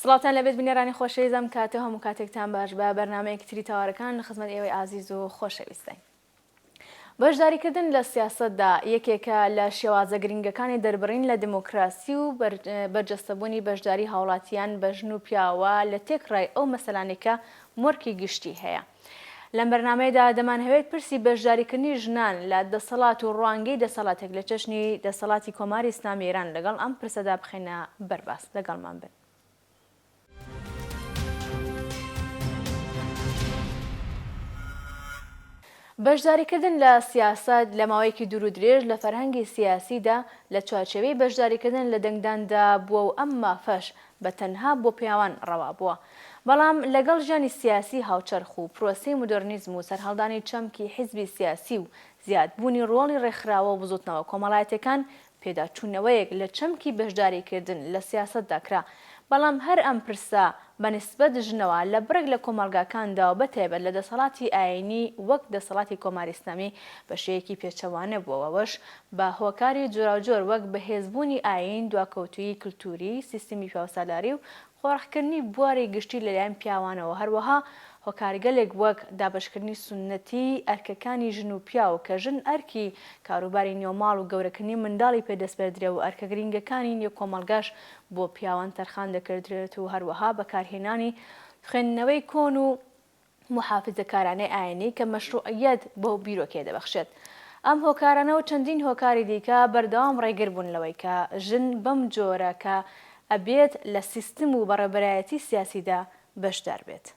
سڵاتان لەبێت بنێرانی خۆشەویستم کاتێ هەموو کاتێکتان باش بە بەرنامەیەکی تری تاوارەکان لە خزمەت ئێوەی ئازیز و خۆشەویستین. بەشداریکردن لە سیاسەتدا یەکێکە لە شێوازە گرنگەکانی دەربڕین لە دموکراسی و بەرجەستەبوونی بەشداری هاوڵاتیان بە ژن و پیاوە لە تێکڕای ئەو مەسەلانێکە مۆرکی گشتی هەیە. لەم بەرنامەیەدا دەمانەوێت پرسی بەشداریکردنی ژنان لە دەسەڵات و ڕوانگەی دەسەڵاتێک لە چەشنی دەسەڵاتی کۆماری ئیسلامی ئێران لەگەڵ ئەم پرسەدا بخەینە بەرباس. لەگەڵمان بن. بەشداریکردن لە سیاسەت لە ماوەیەکی دوور و درێژ لە فەرهەنگی سیاسیدا لە چوارچێوەی بەشداریکردن لە دەنگداندا بووە و ئەم مافەش بە تەنها بۆ پیاوان ڕەوا بووە. بەڵام لەگەڵ ژیانی سیاسی هاوچەرخ و پرۆسەی مۆدرنیزم و سەرهەڵدانی چەمکی حیزبی سیاسی و زیادبوونی ڕۆڵی ڕێکخراوە و بزوتنەوە کۆمەڵایەتەکان پێداچوونەوەیەک لە چەمکی بەشداریکردن لە سیاسەتدا کرا. بەڵام هەر ئەم پرسە بەنسبەت ژنەوە لە بڕێک لە کۆمەلگاکاندا و بەتایبەت لە دەسەڵاتی ئاینی وەک دەسەڵاتی کۆماری ئیسلامی بە شێوەیەکی پێچەوانە بووەوەش بە هۆکاری جۆراوجۆر وەک بەهێزبوونی ئاین، دواکەوتووی کلتوری، سیستمی پیاوسالاری و خۆڕەخکردنی بواری گشتی لەلایەن پیاوانەوە، هەروەها هۆکارگەلێک وەک دابەشکردنی سونەتی ئەرکەکانی ژن و پیاو کە ژن ئەرکی کاروباری نێوماڵ و گەورەکردنی منداڵی پێدەستپێدرێ و ئەرکە گرنگەکانی نێو کۆمەلگاش بۆ پیاوان تەرخان دەکردرێت و هەروەها بەکارهێنانی خوێندنەوەی کۆن و محافزەکارانەی ئاینی کە مەشروعیەت بۆ بیرۆکێ دەبەخشێت. ئەم هۆکارانە و چەندین هۆکاری دیکە بەردەوام ڕێگر بوون لەوەی کە ژن بەم جۆرە کە ئەبێت لە سیستم و بەڕێبەرایەتی سیاسیدا بەشدار بێت.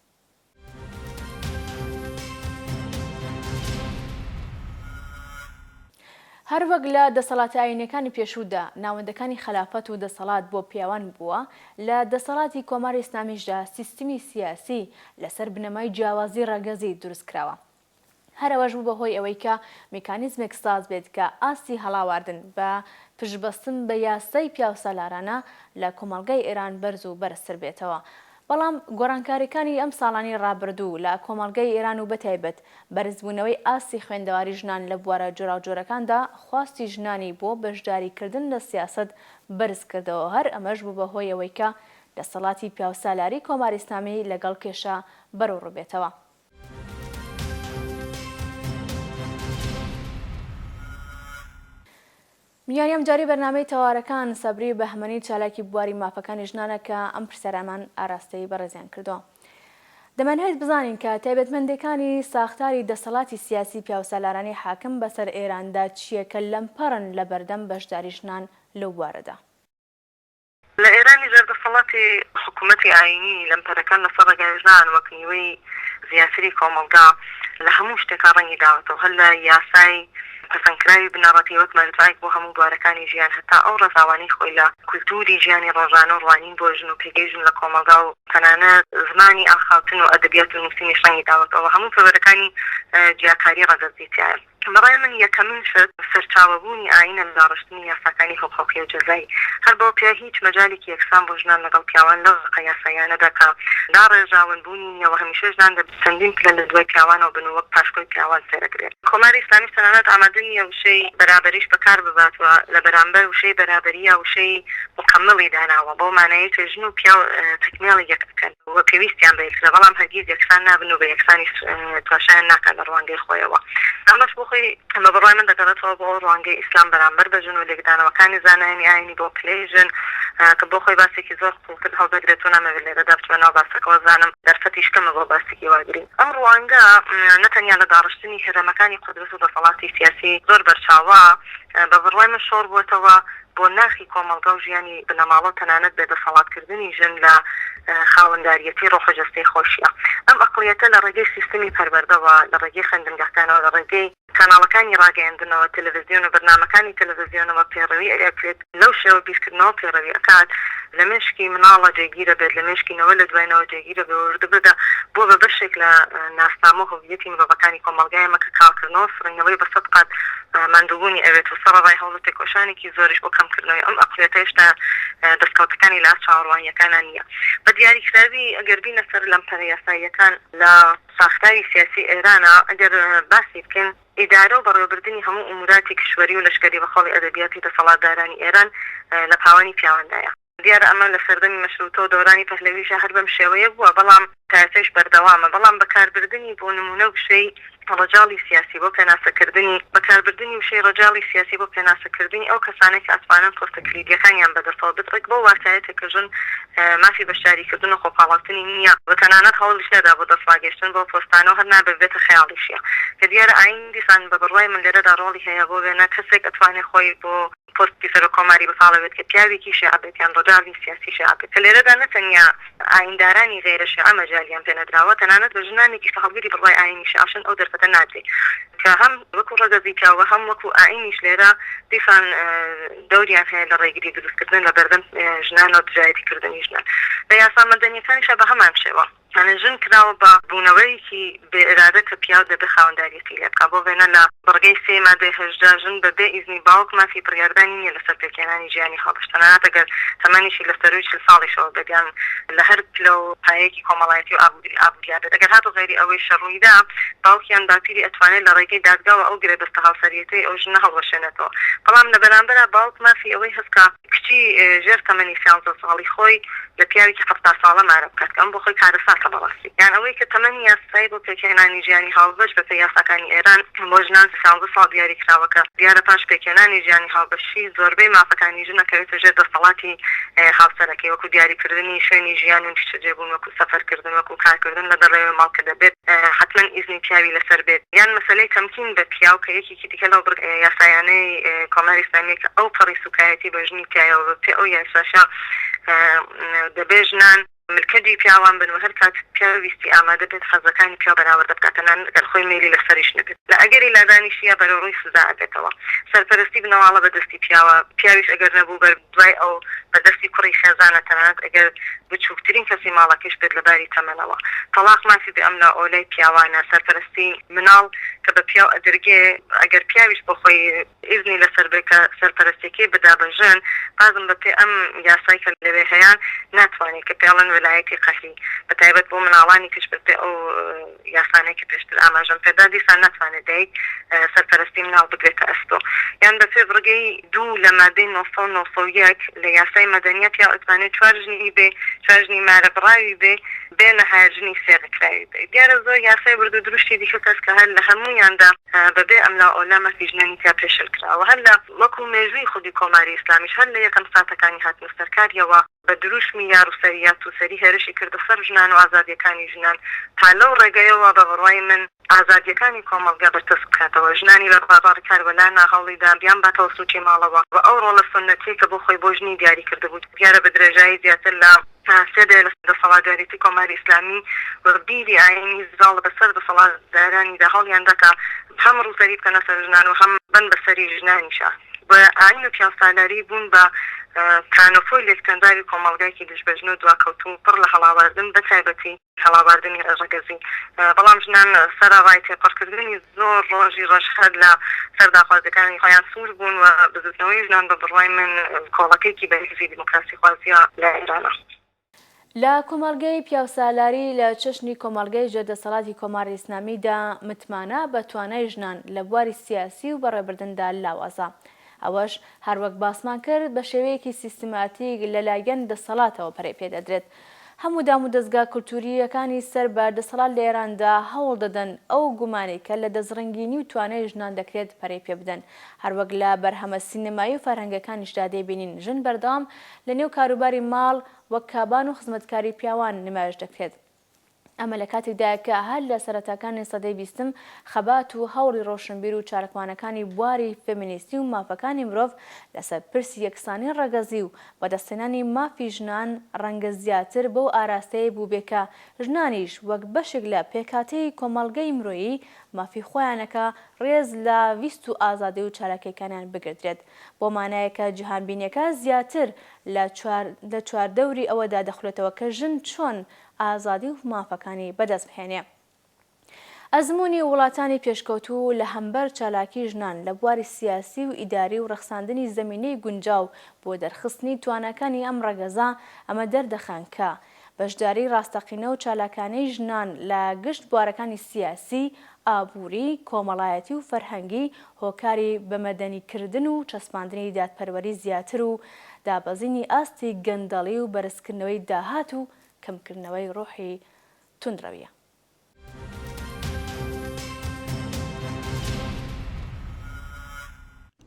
هەروەک لە دەسەڵاتە ئاینیەکانی پێشوودا ناوەندەکانی خەلافەت و دەسەڵات بۆ پیاوان بووە، لە دەسەڵاتی کۆماری ئیسلامیشدا سیستمی سیاسی لەسەر بنەمای جیاوازی ڕەگەزی دروست کراوە. هەرەوەش بوو بەهۆی ئەوەی کە میکانیزمێک ساز بێت کە ئاستی هەڵاواردن بە پشتبەستن بە یاسای پیاوسالارانە لە کۆمەڵگەی ئێران بەرز و بەرزتر بێتەوە. بەڵام گۆڕانکاریەکانی ئەم ساڵانی ڕابردوو لە کۆمەڵگەی ئێران و بەتایبەت بەرزبوونەوەی ئاستی خوێندەواری ژنان لە بوارە جۆراوجۆرەکاندا خواستی ژنانی بۆ بەشداریکردن لە سیاسەت بەرز کردەوە. هەر ئەمەش بوو بەهۆی ئەوەی کە دەسەڵاتی پیاوسالاری کۆماری ئیسلامی لەگەڵ کێشە بەرەو ڕووبێتەوە. میانی ئەم جاری بەرنامەی تەوارەکان سەبری بەهمەنی چالاکی بواری مافەکانی ژنانە کە ئەم پرسیارەمان ئاراستەی بەڕێزیان کردووە. دەمانەوێت بزانین کە تایبەتمەندەکانی ساختاری دەسەڵاتی سیاسی پیاوسالارانی حاکم بەسەر ئێراندا چییە کە لەمپەڕن لە بەردەم بەشداری ژنان لەو بوارەدا. لە ئێرانی دەسەڵاتی حکوومەتی ئاینی لەمپەرەکان لەسەر ڕێگای ژنان وەک نیوەی زیاتری کۆمەڵگا لە هەموو شتێکا ڕەنگی داوەتەوە، هەر لە یاسای پەسەندکراوی بنەڕەتی وەک مەرجایەک بۆ هەموو بوارەکانی ژیان، هەتا ئەو ڕەزاوانەی خۆی لە کولتوری ژیانی ڕۆژانە و ڕوانین بۆ ژن و پێگەی ژن لە کۆمەڵگا و تەنانەت زمانی ئاخاوتن و ئەدەبیات و نووسینی ڕەنگی داوەتەوە هەموو پەروەرەکانی جیاکاری ڕەگەزیتیایە. بەڕای من یەکەمین شت سەرچاوەبوونی ئاینە لە داڕشتنی یاساکانی حقوقی و جەزایی، هەر بۆ پیا هیچ مەجالێکی یەکسان بۆ ژنان لەگەڵ پیاوان لەو یاسایانەدا کە داڕێژاونبوونیەوە هەمیشە ژنان چەندین پلە لە دوای پیاوانەوە بن و وەک پاشکۆی پیاوان سەرەگرێت. کۆماری ئیسلامی تەنانەت ئامادەنیە وشەی بەرابەریش بەکار بباتوە لە بەرامبەر وشەی بەرابەریە وشەی مکەمەڵی داناوە بۆ مانایە کە ژن و پیا تەکمیڵی یەک بکەن وە پێویستیان بە یەکترە، بەڵام هەرگیز یەکسان نابن و بە یەکسانی تواشیان ناکات لە ڕوانگەی خۆیەوە. ئەمەش بۆ خۆی ئەمە بەڕای من دەگەڕێتەوە بۆ ڕوانگەی ئیسلام بەرامبەر بە ژن و لێکدانەوەکانی زانایانی ئاینی بۆ پلەی ژن کە بۆ خۆی باسێکی زۆر قوڵتر هەڵدەگرێت و نامەوێت لێرەدا بچمە ناو باسەکەەوە زانم دەرفەتیش کەمە بۆ باسێکی واگرین. ئەم ڕوانگە نەتەنیا لە داڕشتنی هەرێمەکانی قودرەت و دەسەڵاتی سیاسی زۆر بەرچاوە، بە بڕوای من شۆڕ بووەتەوە بۆ ناخی کۆمەڵگا و ژیانی بنەماڵە و تەنانەت بێدەسەڵاتکردنی ژن لە خاوەنداریەتی ڕۆحەجەستەی خۆشیە. ئەم ئەقڵیەتە لە ڕێگەی سیستمی پەروەردەوە، لە ڕێگەی خوێندنگەکانەوە، لە ڕێگەی کاناڵەکانی ڕاگەیاندنەوە، تەلەڤیزیۆن و بەرنامەکانی تەلەڤیزیۆنەوە پێڕەوی ئەکرێت، لەو شێوە بیرکردنەوە پێڕەوی ئەکات لە مشکی مناڵە جێگیرە بێت، لە مشکینەوە لە دوایەوە جێگیرە بێ وردە بدە بۆ بە بەشێک لە ناسنامە و هویەتی مرۆڤەکانی کۆمەڵگایە کە کاڵکردنەوە سڕنگەوەی بە 100% ماندووبوونی ئەوێت و سەرڕای هەوڵەتی کۆشانێکی زۆریش بۆ کەمکردنەوەی ئەم ئەقڵیەتە هێشتا دەستکەوتەکانی لا چاوەڕوانیەکانە نییە. بە دیاریکراوی ئەگەر بینە سەر لەمپەرە یاساییەکان لە ساختاری سیاسی ئێرانە، ئەگەر باسی بکەین ئیدارە و بەڕێوەبردننی هەموو ئوموراتی کشوەری و لەشکری بەخۆڵی ئەدەبیاتی دەسەڵاتدارانی ئێران لە پاوانی پیاوەندایە. دیارە ئەمە لە سەردەمی مەشروتۆ دۆرانی پەهلەویش هەر بەم شێوەیە بووە بەڵام تاسێش بەردەوامە بەڵام بەکاربردنی بۆ نمونە وشەی ڕەجاڵی سیاسی بۆ پێناسەکردنی بەکاربردنی وشەی ڕەجاڵی سیاسی بۆ پێناسەکردنی ئەو کەسانێک کە ئەتوانن پۆستە کلیدیەکانیان بەدەستەوە بتڕێک بۆ واتایەتە کە ژن مافی بەشداریکردن و خۆپاڵاوتنی نییە بە تەنانەت هەوڵیش نەدا بۆ دەسڵاگەشتن بۆ پۆستانەوە هەر نابێتە خەیاڵیشیە کە دیارە ئاین دیسان بە بڕوای من لێرەدا ڕۆڵی هەیە بۆ وێنە کەسێک ئەتوانێت خۆی بۆ پۆستی سەر کۆماری بەساڵەوێت کە پیاوێکی شیعەبێت یان ڕۆژاڵی سیاسی شیعەبێت کە لێرەدا نەتەنیا ئایندارانی غێرە شیعە مەجالیان پێ نەدراوە تەنانەت بە ژنانێکی هەڵگیری بڕوای ئاینی شیعەشن ئەو دەرفەتە نادرێت کە هەم وەکو ڕەگەزی پیاوە هەم وەکو ئاینیش لێرە دیسان دەوریان هەیە لە ڕێگری دروستکردن لە بەردەم ژنان و دژایەتیکردنی ژنان لە یاسا مەدەنیەکانیشە بە هەمان شێوە يعني ژن کراوە بە بوونەوەیەکی بێئرادە کە پیاو دەبێ خاوەنداریەتی لێ بکات بۆ وێنە لە بڕگەی 3 مادەی 18 ژن بەبێ ئیزنی باوک مافی بڕیاردانی نییە لەسەر پێکێنانی ژیانی خۆش تەنانەت ئەگەر تەمەنیشی لە سەروی 40 ساڵیشەوە بەبیان لە هەر پلە و پایەیەکی کۆمەڵایەتی و ئابووریان بێت ئەگەر هاتو غێری ئەوەی شەڕوویدا باوکیان باپیری ئەتوانێت لە ڕێگەی دادگاوە ئەو گرێ بەستە هاوسەریەتەی ئەو ژنە هەڵوەشێنێتەوە بەڵام لە بەرامبەرە باوک مافی ئەوەی هەستکە کچی ژێر تەمەنی 13 ساڵی خۆی لە پیاوێکی 70 ساڵە مارە بکات کە ئەم بۆ خۆی کارەساتە بەڕاستی یان ئەوەی کە تەمەنی یاسایی بۆ پێکێنانی ژیانی هاوبەش بە پێی یاساکانی ئێران بۆ ژنان 13 ساڵ دیاری کراوەکە دیارە پاش پێکێنانی ژیانی هاوبەشی زۆربەی مافەکانی ژن ئەکەوێتە ژێر دەسەڵاتی هاوسەرەکەی وەکو دیاریکردنی شوێنی ژیان و نیشتەجێبوون وەکو سەفەرکردن وەکو کارکردن لە دەڕێوە ماڵکە دەبێت حتما ئیزنی پیاوی لەسەر بێت یان مەسەلەی تەمکین بە پیاو کە یەکێکی دیکە لەو یاسایانەی کۆماری ئیسلامی کە ئەو پەڕی سوکایەتی بە ژنی پیاوە پێ ئەو یاساشە دەبێ ژنان ملکەتی پیاوان بن و هەر کات پیاویستی ئامادە بێت حەزەکانی پیا بەراورد بکاتەنان گەر خۆی میلی لەسەریش نەبێت لە ئەگەری لادانیشیە بەرەڕووی سزا ئەبێتەوە سەرپەرستی بنەواڵە بەدەستی پیاوە پیاویش ئەگەر نەبوو بەر دوای ئەو بەدەستی کوڕی خێزانە تەنانەت ئەگەر بچووکترین کەسی ماڵەکەش بێت لەباری تەمەنەوە تەلاق مافی بێ ئەم لە ئۆلەی پیاوانە سەرپەرستی مناڵ کە بە پیاو ئەدرگێ ئەگەر پیاویش بۆ خۆی ئیزنی لەسەر بێ کە سەرپەرستێکی بدا بە ژن بازم بە پێ ئەم یاسای کە لەوێ هەیەیان ناتوانێت کە پێڵەن وەلایەتی قەهری بەتایبەت بۆ مناڵانی کەش بێ ئەو یاسانێکی پێشتر ئاماژەم پێدا دیسان ناتوانێت دایک سەرپەرستی مناڵ بگرێتە ئەستۆ یان بە پێ بڕگەی 2 لە مادەی 991 لە یاسای مەدەنیەت یا ئەتوانێت 4 ژنی بێ 4 ژنی مارە بڕاوی بێ بێنە هاژنی سێڕکراوی بێ دیارە زۆر یاسای بردو دروشتی دیکە کەس کە هەر لە هەموویاندا بەبێ ئەملا ئۆلامە فیژنانی تا پێشل کراوە هەر لە وەکو مێژووی خودی کۆماری ئیسلامیش هەر لە یەکەم ساتەکانی هاتنە سەرکاریەوە بە دروشمی یار و سەریات و سەری هێرشی کردە سەر ژنان و ئازادیەکانی ژنان تا لەو ڕێگەیەوە بە بڕوای من ئازادیەکانی کۆمەڵگا بەرتەس بکاتەوە ژنانی لە بازاڕی کاربەلا ناهەڵیدا بیان باتەوە سوچی ماڵەوە و ئەو ڕۆڵە سنەتی کە بۆ خۆی بۆ ژنی دیاری کرده بوو دیارە بە درێژایی زیاتر لە سێدە لە دەسەڵاتداریەتی کۆماری ئیسلامی وەبیری ئاینی زاڵ بەسەر دەسەڵاتدارانیدا هەڵیان دەکا هەم ڕووسەری بکەنە سەر ژنان و هەم بن بەسەری ژنانیشە بە ئاین و پیاسالاری بوون بە کانۆفۆی لێکتەنداوی کۆمەڵگایکی دژبەژن و دواکەوتون پڕ لە هەڵاواردن بە تایبەتی هەڵاواردنی ڕێژەگەزی بەڵام ژنان سەراڕای تێپەڕکردنی زۆر ڕۆژی ڕەشخەت لە سەرداخوازەکانی خۆیان سوور بوون و بزوتنەوەی ژنان بە بڕوای من کۆڵەکەیکی بەهێزی دیموکراسی خوازیە لە ئێرانە لە کۆمەڵگەی پیاوسالاری لە چەشنی کۆمەڵگەی ژێردەسەڵاتی کۆماری ئیسلامیدا متمانە بە توانای ژنان لە بواری سیاسی و بەڕێبردندا لاوازە ئەوەش هەروەک باسمان کرد بە شێوەیەکی سیستماتیک لەلایەن دەسەڵاتەوە پەرەی پێدەدرێت هەموو دام و دەستگا کولتوریەکانی سەر بە دەسەڵات لە ئێراندا هەوڵ دەدەن ئەو گومانی کە لە دەستڕنگینی و توانای ژنان دەکرێت پەرەی پێ بدەن هەروەک لە بەرهەمە سینەمایی و فەرهەنگەکانیشدا دەیبینین ژن بەردەوام لە نێو کاروباری ماڵ وەک کابان و خزمەتکاری پیاوان نمایش دەکرێت ئەمە لە کاتێکدایە کە هەر لە سەرەتاکانی سەدەی 20 خەبات و هەوڵی ڕۆشنبیر و چارەکوانەکانی بواری فێمینیستی و مافەکانی مرۆڤ لەسەر پرسی یەکسانی ڕەگەزی و بەدەستێنانی مافی ژنان ڕەنگە زیاتر بەو ئاراستەیە بوو بێکە ژنانیش وەک بەشێک لە پێکاتەی کۆمەڵگەی مرۆیی مافی خۆیانەکە ڕێز لە ویست و ئازادی و چارەکەیەکانیان بگردرێت بۆ مانایەکە جیهانبینیەکە زیاتر لە چواردەوری ئەوەدا دەخولێتەوە کە ژن چۆن ئازادی و مافەکانی بەدەست بهێنێ. ئەزموونی وڵاتانی پێشکەوتوو لە هەمبەر چالاکی ژنان لە بواری سیاسی و ئیداری و ڕەخساندنی زەمینەی گونجاو بۆ دەرخستنی توانەکانی ئەم ڕەگەزە ئەمە دەردەخان کە بەشداری ڕاستەقینە و چالاکانەی ژنان لە گشت بوارەکانی سیاسی، ئابووری، کۆمەڵایەتی و فەرهەنگی، هۆکاری بەمەدەنیکردن و چەسپاندنی دادپەروەری زیاتر و دابەزینی ئاستی گەندەڵی و بەرزکردنەوەی داهات و کەمکردنەوەی ڕۆحی توندڕەویە.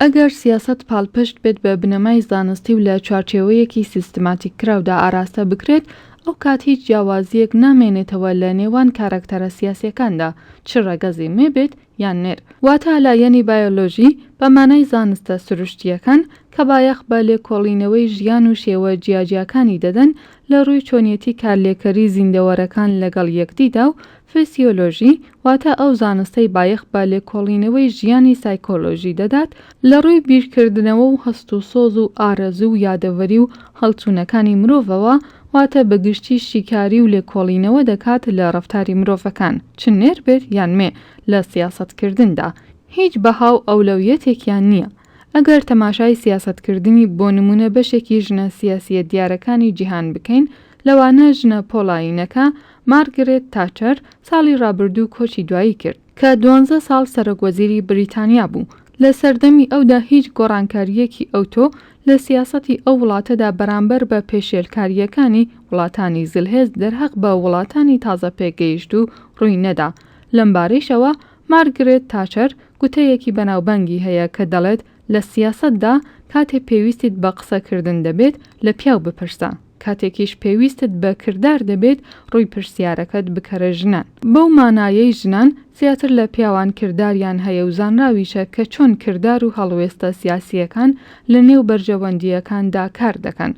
ئەگەر سیاسەت پاڵپشت بێت بە بنەمای زانستی و لە چوارچێوەیەکی سیستماتیک کراودا ئاراستە بکرێت، ئەو کات هیچ جیاوازیەک نامێنێتەوە لە نێوان کارکتەرە سیاسیەکاندا، چ ڕەگەزی مێبێت یان نێر. واتە لایەنی بایۆلۆژی بە مانای زانستە سروشتیەکان کە بایەخ بە لێکۆڵینەوەی ژیان و شێوە جیاجیەکانی دەدەن لە ڕووی چۆنیەتی کارلێکەری زیندەوەرەکان لەگەڵ یەکدیدا و فسیۆلۆژی واتە ئەو زانستەی بایەخ بە لێکۆڵینەوەی ژیانی سایکۆلۆژی دەدات لە ڕووی بیرکردنەوە و هەست و سۆز و ئارەزوو و یادەوەری و هەڵچوونەکانی مرۆڤەوە واتە بەگشتی شیکاری و لێکۆڵینەوە دەکات لە ڕەفتاری مرۆڤەکان، چ نێر بێت یان مێ لە سیاسەتکردندا. هیچ بەهاو ئەولەویەتێکیان نییە. ئەگەر تەماشای سیاسەتکردنی بۆ نمونە بەشێکی ژنە سیاسیە دیارەکانی جیهان بکەین، لەوانە ژنە پۆڵاینەکە مارگرێت تاچەر ساڵی ڕابردوو کۆچی دوایی کرد کە 12 ساڵ سەرۆکوەزیری بریتانیا بوو. لە سەردەمی ئەودا هیچ گۆڕانکاریەکی ئەوتۆ لە سیاسەتی ئەو وڵاتەدا بەرامبەر بە پێشێلکاریەکانی وڵاتانی زلهێز دەرهەق بە وڵاتانی تازە پێگەیشت و ڕووی نەدا. لەمبارەیشەوە مارگرێت تاچەر گوتەیەکی بەناوبانگی هەیە کە دەڵێت لە سیاسەتدا کاتێک پێویستیت بە قسەکردن دەبێت لە پیاو بپرسە، کاتێکیش پێویستت بە کردار دەبێت ڕووی پرسیارەکەت بکەرە ژنان. بەو مانایەی ژنان زیاتر لە پیاوان کرداریان هەیە و زانراویشە کە چۆن کردار و هەڵوێستە سیاسیەکان لە نێو بەرژەوەندیەکاندا کار دەکەن.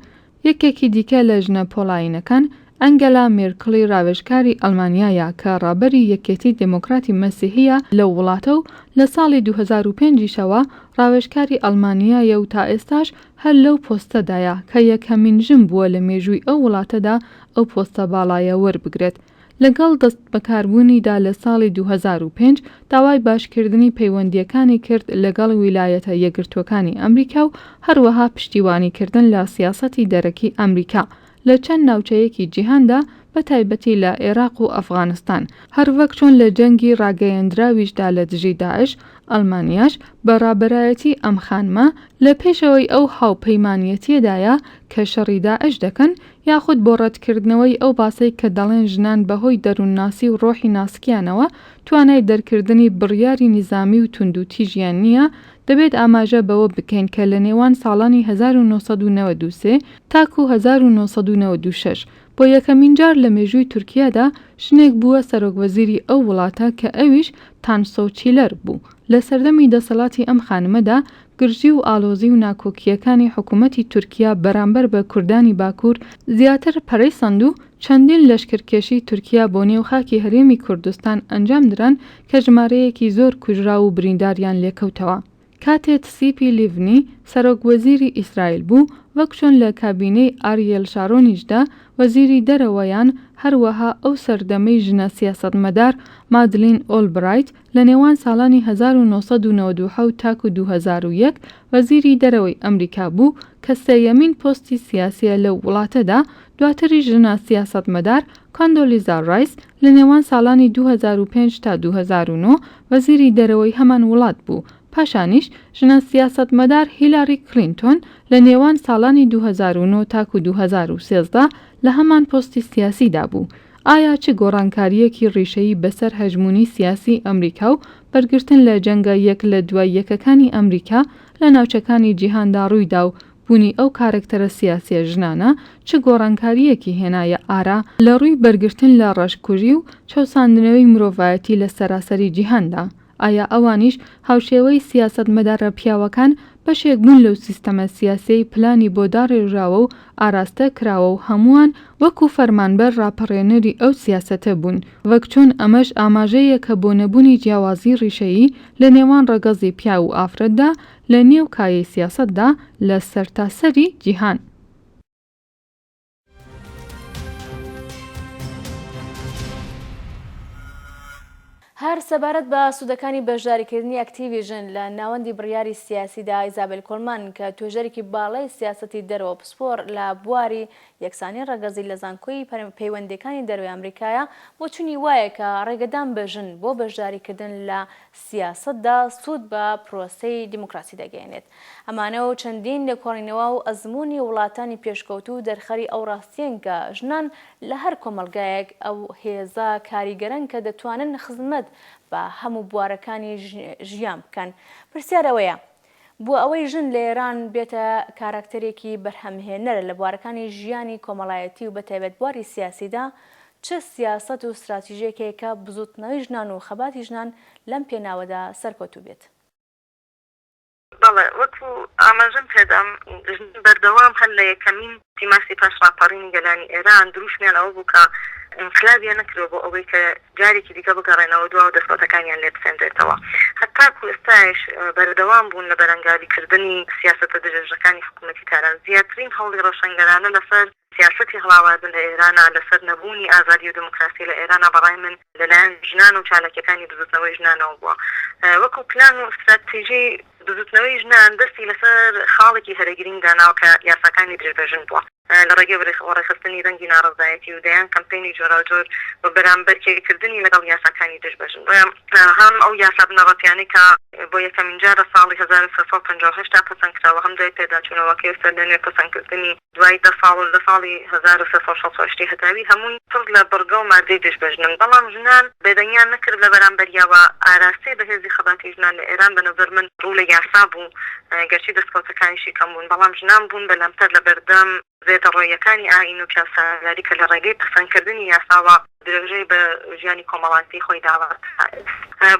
یەکێکی دیکە لە ژنە پۆڵاینەکان ئەنگەلا مێرکڵی ڕاوێژکاری ئەڵمانیایە کە ڕابەری یەکێتی دموکراتی مەسیحیە لەو وڵاتە و لە ساڵی 2005 ڕاوێژکاری ئەڵمانیایە و تا ئێستاش هەر لەو پۆستەدایە کە یەکەمین ژن بووە لە مێژووی ئەو وڵاتەدا ئەو پۆستە باڵایە وەربگرێت. لەگەڵ دەست بەکاربوونیدا لە ساڵی 2005 داوای باشکردنی پەیوەندیەکانی کرد لەگەڵ ویلایەتە یەکگرتووەکانی ئەمریکا و هەروەها پشتیوانیکردن لە سیاسەتی دەرەکی ئەمریکا لە چەند ناوچەیەکی جیهاندا بە تایبەتی لە عێراق و ئەفغانستان، هەروەک چۆن لە جەنگی ڕاگەیەندراویشدا لە دژی داعش، ئەڵمانیاش بە ڕابەرایەتی ئەم خانمە لە پێشەوەی ئەو هاوپەیمانیەتیەدایە کە شەڕی داعش دەکەن یاخود بۆ ڕەتکردنەوەی ئەو باسەی کە دەڵێن ژنان بەهۆی دەروونناسی و ڕۆحی ناسکیانەوە توانای دەرکردنی بڕیاری نیزامی و توندوتیژیان نییە، دەبێت ئاماژە بەوە بکەین کە لە نێوان ساڵانی 1993 تاکو 1996 بۆ یەکەمین جار لە مێژووی تورکیادا ژنێک بووە سەرۆکوەزیری ئەو وڵاتە کە ئەویش تانسۆ چیلەر بوو. لە سەردەمی دەسەڵاتی ئەم خانمەدا گرژی و ئالۆزی و ناکۆکیەکانی حکوومەتی تورکیا بەرامبەر بە کوردانی باکوور زیاتر پەرەیسەند و چەندین لەشکرکێشی تورکیا بۆ نێو خاکی هەرێمی کوردستان ئەنجام دران کە ژمارەیەکی زۆر کوژرا و برینداریان لێکەوتەوە. کاتێت سیپی لیڤنی سەرۆکوەزیری ئیسرائیل بوو، وەک چۆن لە کابینەی ئاریێل شارۆنیشدا وەزیری دەرەوەیان، هەروەها ئەو سەردەمەی ژنە سیاسەتمەدار مادلین ئۆلبرایت لە نێوان ساڵانی 1997 تاکو 2001 وەزیری دەرەوەی ئەمریکا بوو کە سێیەمین پۆستی سیاسیە لەو وڵاتەدا. دواتری ژنە سیاسەتمەدار کۆندۆلیزا ڕایس لە نێوان ساڵانی 2005 تا 2009 وەزیری دەرەوەی هەمان وڵات بوو. پاشانیش ژنە سیاسەتمەدار هیلاری کلینتۆن لە نێوان ساڵانی 2009 تاکو 2013 لە هەمان پۆستی سیاسیدا بوو. ئایا چ گۆڕانکاریەکی ڕیشەیی بەسەر هەژمونی سیاسی ئەمریکا و بەرگرتن لە جەنگە یەک لە دوای یەکەکانی ئەمریکا لە ناوچەکانی جیهاندا ڕوویدا و بوونی ئەو کارکتەرە سیاسیە ژنانە چ گۆڕانکاریەکی هێنایە ئارا لە ڕووی بەرگرتن لە ڕەشکوژی و چەساندنەوەی مرۆڤایەتی لە سەراسەری جیهاندا؟ ئایا ئەوانیش هاوشێوەی سیاسەتمەدارە پیاوەکان بەشێک بوون لەو سیستەمە سیاسەی پلانی بۆ داڕێژراوە و ئاراستە کراوە و هەمووان وەکو فەرمانبەر ڕاپەڕێنەری ئەو سیاسەتە بوون، وەک چۆن ئەمەش ئاماژەیە کە بۆ نەبوونی جیاوازی ڕیشەیی لە نێوان ڕەگەزی پیا و ئافرەتدا لە نێو کایەی سیاسەتدا لە سەرتاسەری جیهان. هەر سەبارەت بە سوودەکانی بەشداریکردنی ئەکتیڤیژن لە ناوەندی بڕیاری سیاسیدا ئیزابێل کۆلمان کە توێژەرێکی باڵای سیاسەتی دەرەوە پسپۆر لە بواری یەکسانی ڕەگەزی لە زانکۆی پەیوەندیەکانی دەروی ئەمریکایە بۆ چوونی وایە کە ڕێگەدان بەژن بۆ بەشداریکردن لە سیاسەتدا سوود بە پرۆسەی دیموکراسی دەگەێنێت. ئەمانە و چەندین لێکۆڵینەوە و ئەزموونی وڵاتانی پێشکەوتوو دەرخەری ئەو ڕاستیەن کە ژنان لە هەر کۆمەلگایەک ئەو هێزە کاریگەرن کە دەتوانن خزمەت بە هەموو بوارەکانی ژیان بکەن. پرسیارەوەیە بۆ ئەوەی ژن لە ئێران بێتە کاراکتەرێکی بەرهەمهێنەر لە بوارەکانی ژیانی کۆمەڵایەتی و بەتایبەت بواری سیاسیدا چه سیاست و استراتیژیەکێکە بزوتنەوەی ژنان و خەباتی ژنان لەم پێناوەدا سەرکەوتوو بێت؟ بەڵێ وەکو ئاماژەم پێدام بەردەوام هەر لە یەکەمین تیماسی پاشماپەڕینی گەلانی ئێران دروستمیان ئەوە بوو کە انقلابیان نەکرێت بۆ ئەوەی کە جارێکی دیکە بگەڕێنەوە دووە و دەسەڵاتەکانیان لێ بسێنرێتەوە. هەتاکو ئێستاش بەردەوام بوون لە بەرەنگاریکردنی سیاسەتە دژێژەکانی حکوومەتی کاران. زیاترین هەوڵی ڕۆشنگەرانە لەسەر سیاسەتی هەڵاوادن لە ئێرانە لەسەر نەبوونی ئازادی و دموکراسی لە ئێرانە بەڕای من لەلایەن ژنان و چالاکیەکانی بزوتنەوەی ژنانەوە بووە. وەکو پلان و استراتیژی بزوتنەوەی ژنان دەستی لەسەر خاڵێکی هەرەگرنگ داناوە کە یاساکانی درێژبەژن بووە لە ڕێگەی ڕێخستنی دەنگی ناڕەزایەتی و دەیان کەمپینی جۆراوجۆر بە بەرامبەرکردنی لەگەڵ یاساکانی درێژبەژن. هەم ئەو یاسا بنەڕەتیانەی کە بۆ یەکەمین جارە ساڵی 1958 پەسەند کراوە هەم دوای پێداچوونەوەکەی سەر لە نوێ پەسەندکردنی دوای 10 ساڵ لە ساڵی 1960 هەتاوی هەمووی پڕ لە بەرگە و مادەی درێژبەژنن. بەڵام ژنان بێدەنگیان نەکرد لە بەرامبەریەوە ئاراستەی بەهێزی خەباتی ژنان لە ئێران بەنەزەر من ڕوو لە یاسا بوو گەرچی دەستکەوتەکانیشی کەم بوون، بەڵام ژنان بوون بەلامتر لە بەردەم زێدەڕۆیەکانی ئاین و پیاسەداری کە لە ڕێگەی پەسەندکردنی یاساوە درێژەی بە ژیانی کۆمەڵایەتی خۆی داوات.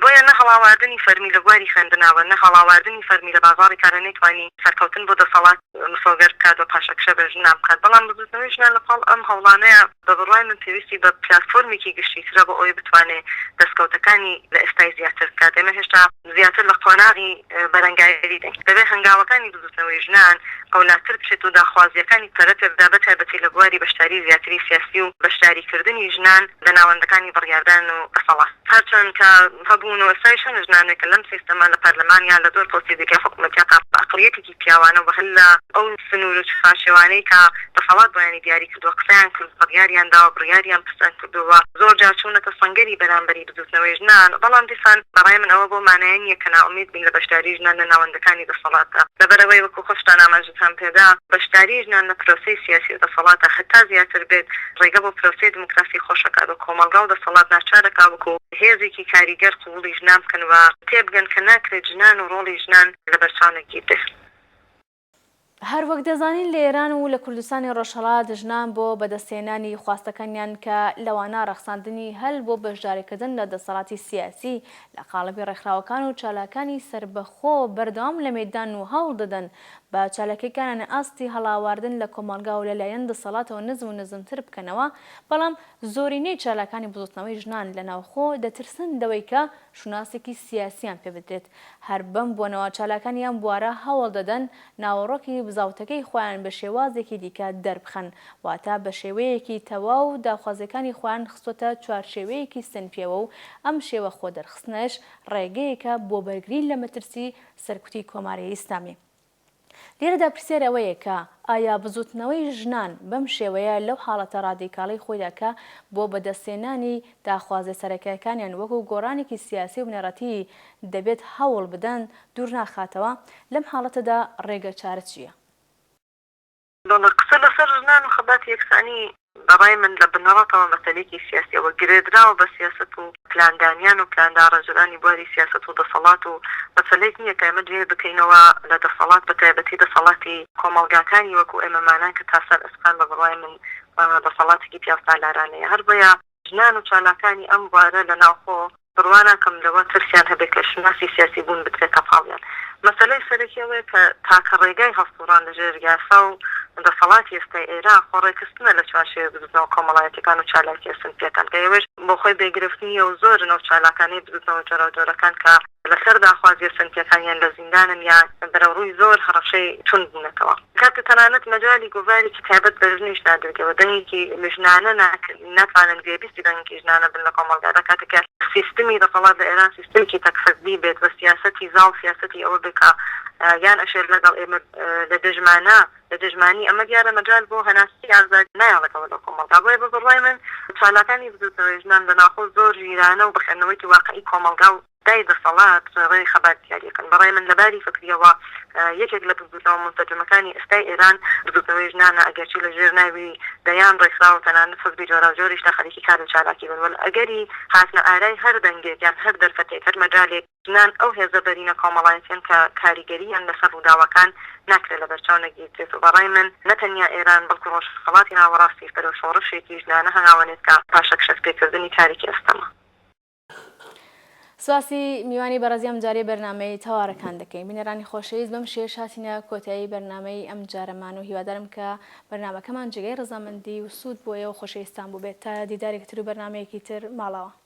بۆیە نە هەڵاواردنی فەرمی لە بواری خوێندناوە، نە هەڵاواردنی فەرمی لە بازاڕی کارە نەیتوانی سەرکەوتن بۆ دەسەڵات مسۆگەر بکات و پاشەکشە بە ژنان بکات. بەڵام بزوتنەوەی ژنان لەپاڵ ئەم هەوڵانەیە بە بڕوای من پێویستی بە پلاتفۆرمێکی گشتیترە بۆ ئەوەی بتوانێت دەستکەوتەکانی لە ئێستای زیاتر بکات. ئێمە هێشتا زیاتر لە قۆناغی بەرەنگایەری دەین. دەبێت هەنگاوەکانی بزوتنەوەی ژنان ئەولاتر بچێت و داخوازیەکانی تەرەتێکدا بەتایبەتی لە بواری بەشداری زیاتری سیاسی و بەشداریکردنی ژنان لە ناوەندەکانی بڕیاردان و دەسەڵات. هەرچەند کە هەبوون و ئێستای شەن ژنانێکە لەم سیستەما لە پەرلەمانیان لە زۆر پۆستی دیکە حکوومەتیان ئەقڵیەتێکی پیاوانە و هەر لە ئەو سنوور و چفاشێوانەی کە دەسەڵات بۆیانی دیاری کردووە قسەیان کرد، بڕیاریان داوە، بڕیاریان پسەند کردووە، زۆر جار چوونەتە سەنگەری بەرامبەری بزوتنەوەی ژنان. بەڵام دیسان بەڕای من ئەوە بۆ مانایە نییە کە ناومید بین لە بەشداری ژنان لە ناوەندەکانی دەسەڵاتە. لەبەرەوەی وەکو خۆشتان ئاماژەتان پێدا بەشداری ژنان لە پرۆسەی سیاسی و دەسەڵاتە هەتا زیاتر بێت ڕێگە بۆ پرۆسەی دموکراسی خۆشەکات و کۆمەلگا و دەسەڵات ناچارەکە وەکو هێزێکی کاریگەر قوڵی ژنان بکەن و تێبگەن کە ناکرێت ژنان و ڕۆڵی ژنان لە بەرچاونێکی بێت. هەر وەک دەزانین لە ئێران و لە کوردستانی ڕۆژهەڵات ژنان بۆ بەدەستهێنانی خواستەکانیان کە لەوانە ڕەخساندنی هەل بۆ بەشداریکردن لە دەسەڵاتی سیاسی لە قاڵبی ڕێکخراوەکان و چالاکانی سربەخۆ بەردەوام لە مەیدان و هەوڵ دەدەن بە چالاکیەکانە ئاستی هەڵاواردن لە کۆمەلگا و لەلایەن دەسەڵاتەوە نزم و نزمتر بکەنەوە. بەڵام زۆرینەی چالاکانی بزوتنەوەی ژنان لە ناوخۆ دەترسن دەوەی کە شوناسێکی سیاسیان پێ بدرێت. هەر بەم بۆنەوە چالاکانیان بوارە هەوڵ دەدەن ناوەڕۆکی بزاوتەکەی خۆیان بە شێوازێکی دیکە دەربخەن، واتە بە شێوەیەکی تەواو داخوازەکانی خۆیان خستۆتە چوارشێوەیەکی سنپێوە و ئەم شێوە خۆ دەرخستنەش ڕێگەیەکە بۆ بەرگری لە مەترسی سەرکوتی کۆماری ئیسلامی. لێرەدا پرسیار ئەوەیە کە ئایا بزوتنەوەی ژنان بەم شێوەیە لەو حاڵەتە ڕادیکاڵی خۆیدا کە بۆ بەدەستێنانی داخوازە سەرەکیەکانیان وەکو گۆڕانێکی سیاسی و بنەڕەتی دەبێت هەوڵ بدەن دوور ناخاتەوە؟ لەم حاڵەتەدا ڕێگە چارە چییە؟ قسە لەسەر ژنان و خەباتی یەکسانی بەڕای من لە بنەڕەتەوە مەسەلەیەکی سیاسیەوە گرێدراوە بە سیاست و پلاندانیان و پلانداڕەژەرانی بواری سیاست و دەسەڵات و مەسەلەیەک نییە کە ئێمە گوێ بکەینەوە لە دەسەڵات بەتایبەتی دەسەڵاتی کۆمەڵگاکانی وەکو ئێمەمانان کە تا سەر ئەسپان بە بڕای من دەسەڵاتێکی پیاسالارانەیە. هەر بۆیە ژنان و چالاکانی ئەم بوارە لە ناوخۆ بڕوانە کەم لەوە ترسیان هەبێت کە شناسی سیاسی بوون بترێتە پاڵیان. مەسەلەی سەرەکیەوەیە کە تاکە ڕێگای هەڵسوڕان لەژێر یاسا و دەسەڵاتی ئێستای ئێران خۆڕێکخستنە لە چوارچێوە بزوتنەوە کۆمەڵایەتیەکان و چالاکی سنفیەکان کە ئێوەش بۆ خۆی بێگرفتنیە و زۆرن و چالاکانەی بزوتنەوە جۆرەکان کە لەسەر داخوازیە سنتیەکانیان لە زیندانن یان بەرەوڕووی زۆر هەڕەشەی تون بوونەتەوە کاتە تەنانەت مەجای گۆڤارێکی تایبەت بە ژنیش نادرێتەوە دەنگێکی ژنانە ناتوانن گوێبیستی دەنگێکی ژنانە بن لە کۆمەڵگادا کاتێکە سیستمی دەسەڵات لە ئێران سیستمێکی تەکفەردی بێت بە سیاسەتی زاڵ سیاسەتی ئەوە بکە یان ئەشێر لەگەڵ ئێمە لە دژمانی ئەمە دیارە مەجال بۆ هەناستی ئازاد نایڵەکەەوە لە کۆمەڵگا بۆیە بە بڕای من چالاکانی بزوتەوەی ژنان بەناخۆ زۆر ژیرانە و بەخێنەوەی واقعی کۆمەڵگا و دای دەسەڵات ڕێی خەباتیاریەکەن بەڕای من لەباری فکریەوە یەکێک لە بزوتەوە منتەجمەکانی ئێستای ئێران بزوتەوەی ژنانە ئەگەرچی لە ژێر ناوی دەیان ڕێکخرا و تەنانەت حزبی جۆراوجۆریش لە خەریکی کار و چالاکی بن وەل ئەگەری هاتنە ئارای هەر دەنگێک یان هەر دەرفەتێک هەر مەجالێک ژنان ئەو هێزە بەرینە کۆمەڵایەتیان کە کاریگەریان لەسەر ڕووداوەکان ناکرێت لە بەرچاو نەگیرێت و بەڕای من نەتەنیا ئێران بەڵکو ڕۆژهەڵاتی ناوەڕاستی بەرەو شۆڕشێکی ژنانە هەنگاوانێت کە پاشە کشەکردنی تاریکی ئەستەما. سواسی میوانی بەڕێزی ئەمجارەی بەرنامەی تەوارەکان دەکەین بینەرانی خۆشەویست بەم شێش هاتینە کۆتایی بەرنامەی ئەم جارەمان و هیوادارم کە بەرنامەکەمان جگەی ڕەزامەندی و سوود بۆیە و خۆشەویستان بوو بێت تا دیدارێکی تر و بەرنامەیەکی تر ماڵەوە.